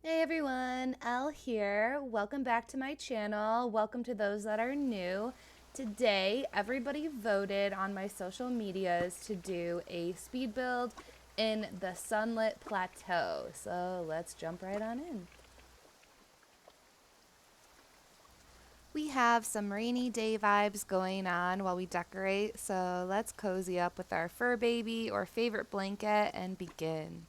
Hey everyone, Elle here. Welcome back to my channel. Welcome to those that are new. Today, everybody voted on my social medias to do a speed build in the Sunlit Plateau. So let's jump right on in. We have some rainy day vibes going on while we decorate, so let's cozy up with our fur baby or favorite blanket and begin.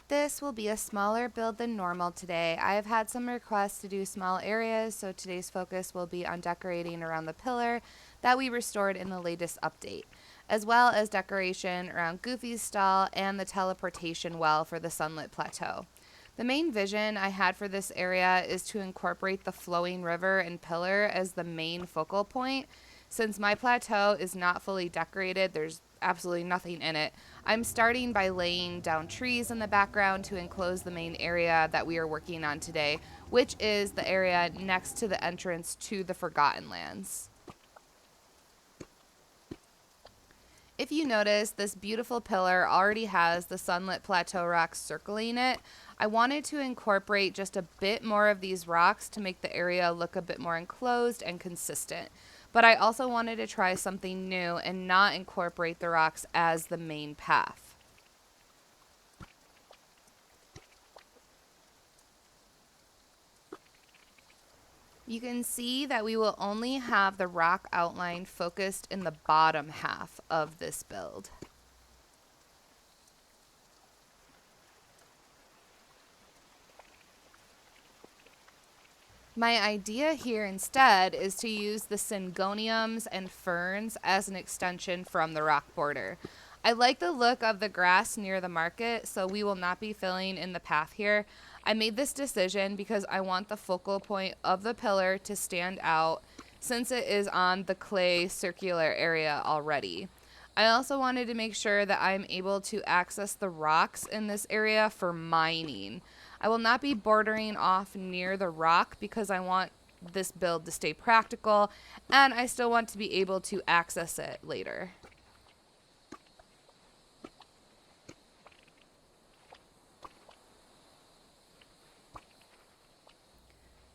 This will be a smaller build than normal today. I have had some requests to do small areas, so today's focus will be on decorating around the pillar that we restored in the latest update, as well as decoration around Goofy's stall and the teleportation well for the Sunlit Plateau. The main vision I had for this area is to incorporate the flowing river and pillar as the main focal point. Since my plateau is not fully decorated, there's absolutely nothing in it. I'm starting by laying down trees in the background to enclose the main area that we are working on today, which is the area next to the entrance to the Forgotten Lands. If you notice, this beautiful pillar already has the Sunlit Plateau rocks circling it. I wanted to incorporate just a bit more of these rocks to make the area look a bit more enclosed and consistent. But I also wanted to try something new and not incorporate the rocks as the main path. You can see that we will only have the rock outline focused in the bottom half of this build. My idea here instead is to use the syngoniums and ferns as an extension from the rock border. I like the look of the grass near the market, so we will not be filling in the path here. I made this decision because I want the focal point of the pillar to stand out since it is on the clay circular area already. I also wanted to make sure that I'm able to access the rocks in this area for mining. I will not be bordering off near the rock because I want this build to stay practical and I still want to be able to access it later.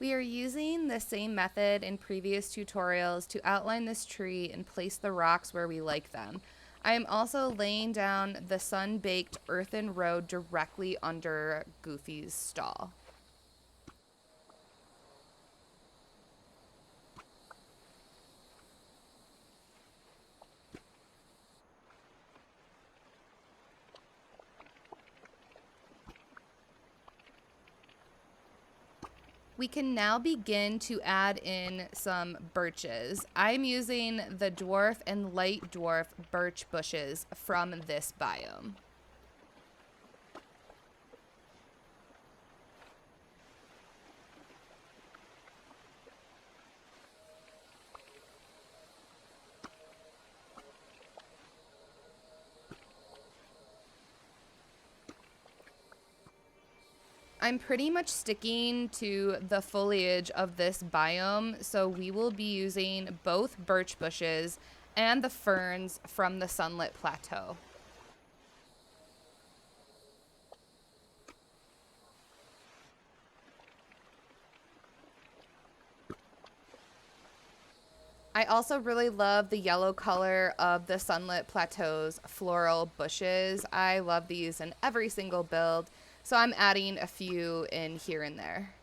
We are using the same method in previous tutorials to outline this tree and place the rocks where we like them. I am also laying down the sun-baked earthen road directly under Goofy's stall. We can now begin to add in some birches. I'm using the dwarf and light dwarf birch bushes from this biome. I'm pretty much sticking to the foliage of this biome, so we will be using both birch bushes and the ferns from the Sunlit Plateau. I also really love the yellow color of the Sunlit Plateau's floral bushes. I love these in every single build, so I'm adding a few in here and there.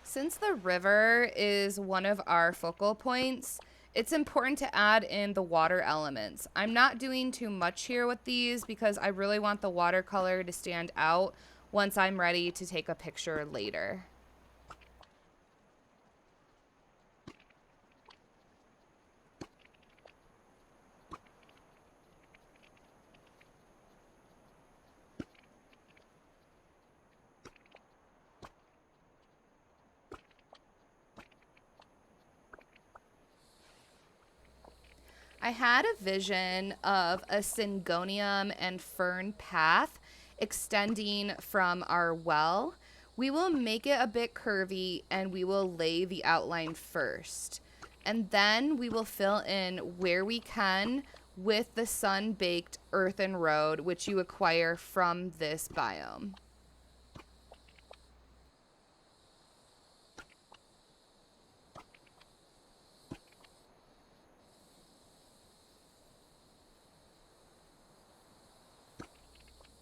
Since the river is one of our focal points, it's important to add in the water elements. I'm not doing too much here with these because I really want the watercolor to stand out once I'm ready to take a picture later. I had a vision of a syngonium and fern path extending from our well. We will make it a bit curvy and we will lay the outline first. And then we will fill in where we can with the sun-baked earthen road, which you acquire from this biome.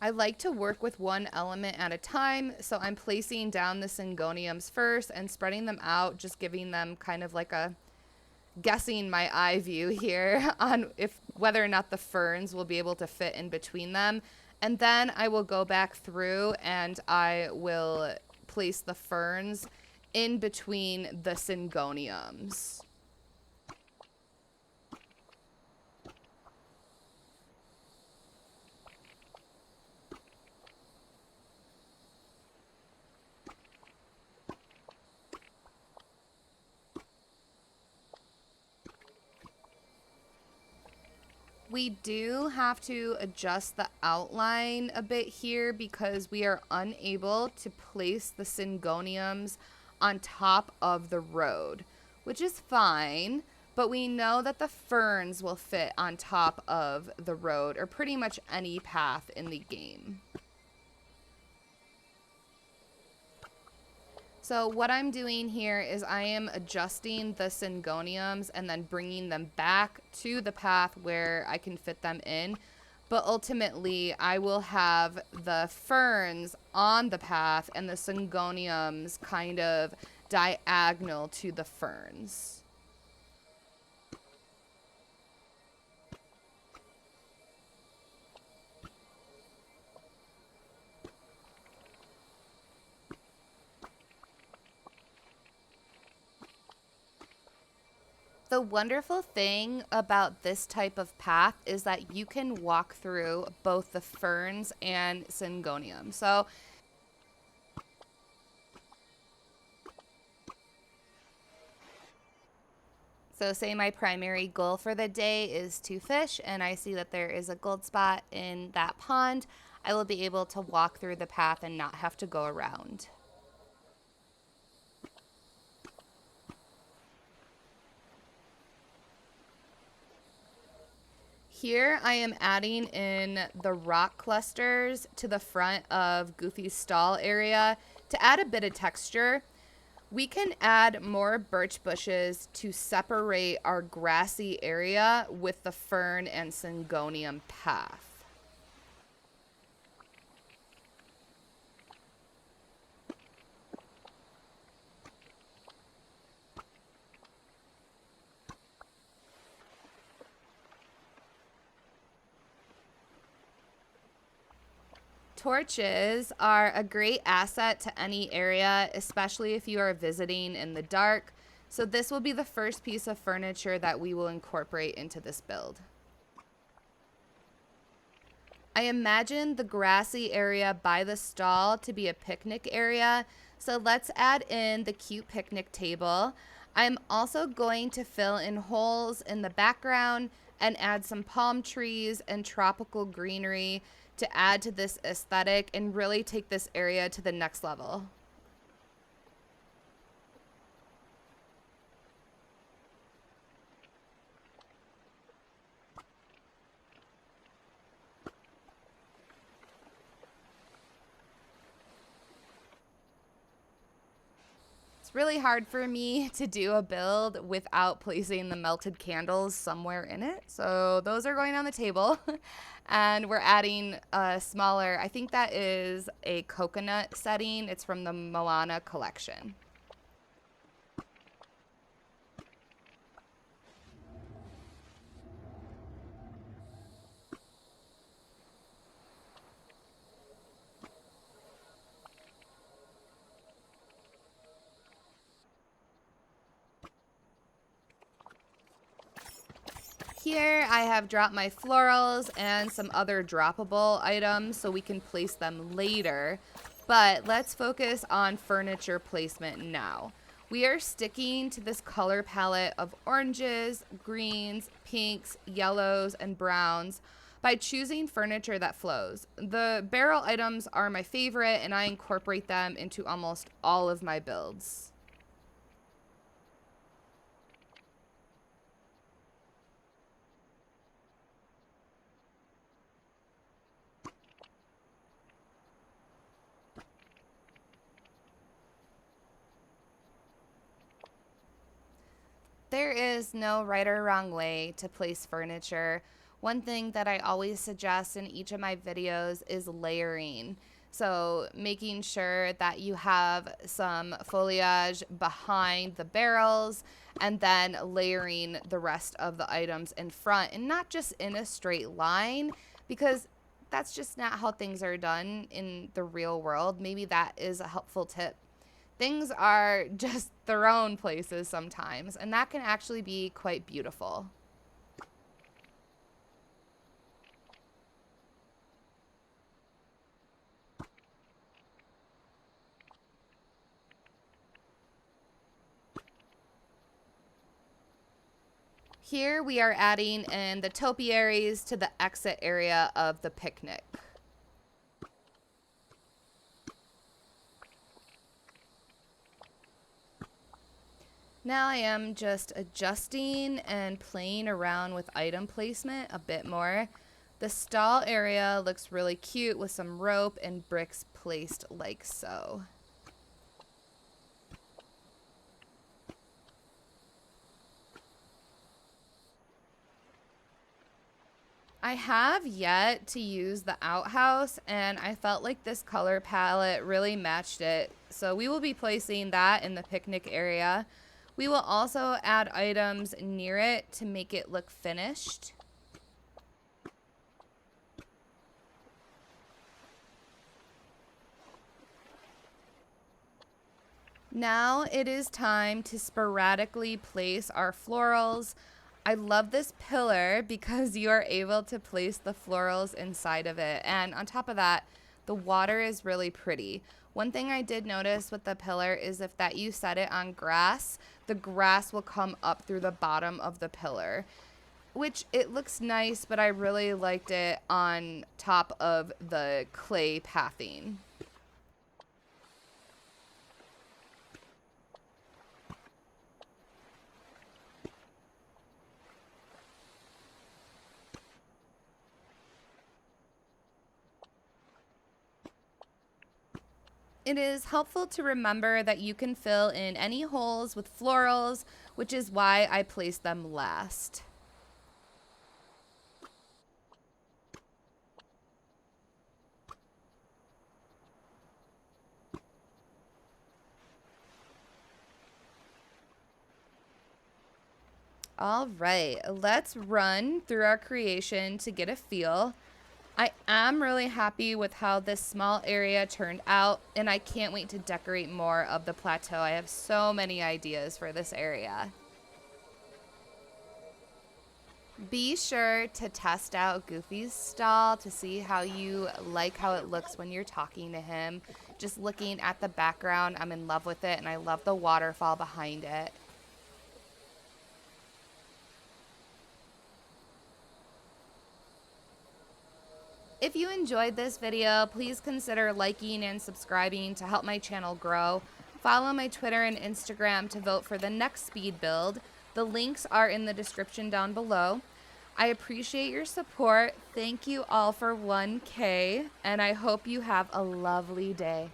I like to work with one element at a time, so I'm placing down the syngoniums first and spreading them out, just giving them kind of like a guessing my eye view here on if whether or not the ferns will be able to fit in between them. And then I will go back through and I will place the ferns in between the syngoniums. We do have to adjust the outline a bit here because we are unable to place the syngoniums on top of the road, which is fine, but we know that the ferns will fit on top of the road or pretty much any path in the game. So what I'm doing here is I am adjusting the syngoniums and then bringing them back to the path where I can fit them in. But ultimately, I will have the ferns on the path and the syngoniums kind of diagonal to the ferns. The wonderful thing about this type of path is that you can walk through both the ferns and syngonium. So say my primary goal for the day is to fish and I see that there is a gold spot in that pond. I will be able to walk through the path and not have to go around. Here I am adding in the rock clusters to the front of Goofy's stall area to add a bit of texture. We can add more birch bushes to separate our grassy area with the fern and syngonium path. Torches are a great asset to any area, especially if you are visiting in the dark. So this will be the first piece of furniture that we will incorporate into this build. I imagine the grassy area by the stall to be a picnic area. So let's add in the cute picnic table. I'm also going to fill in holes in the background and add some palm trees and tropical greenery to add to this aesthetic and really take this area to the next level. It's really hard for me to do a build without placing the melted candles somewhere in it. So those are going on the table. And we're adding a smaller, I think that is a coconut setting. It's from the Moana collection. Here I have dropped my florals and some other droppable items so we can place them later. But let's focus on furniture placement now. We are sticking to this color palette of oranges, greens, pinks, yellows, and browns by choosing furniture that flows. The barrel items are my favorite, and I incorporate them into almost all of my builds. There is no right or wrong way to place furniture. One thing that I always suggest in each of my videos is layering. So making sure that you have some foliage behind the barrels and then layering the rest of the items in front, and not just in a straight line, because that's just not how things are done in the real world. Maybe that is a helpful tip. Things are just thrown places sometimes, and that can actually be quite beautiful. Here we are adding in the topiaries to the exit area of the picnic. Now I am just adjusting and playing around with item placement a bit more. The stall area looks really cute with some rope and bricks placed like so. I have yet to use the outhouse, and I felt like this color palette really matched it. So we will be placing that in the picnic area. We will also add items near it to make it look finished. Now it is time to sporadically place our florals. I love this pillar because you are able to place the florals inside of it. And on top of that, the water is really pretty. One thing I did notice with the pillar is if that you set it on grass, the grass will come up through the bottom of the pillar, which it looks nice, but I really liked it on top of the clay pathing. It is helpful to remember that you can fill in any holes with florals, which is why I placed them last. All right, let's run through our creation to get a feel. I am really happy with how this small area turned out, and I can't wait to decorate more of the plateau. I have so many ideas for this area. Be sure to test out Goofy's stall to see how you like how it looks when you're talking to him. Just looking at the background, I'm in love with it, and I love the waterfall behind it. If you enjoyed this video, please consider liking and subscribing to help my channel grow. Follow my Twitter and Instagram to vote for the next speed build. The links are in the description down below. I appreciate your support. Thank you all for 1K, and I hope you have a lovely day.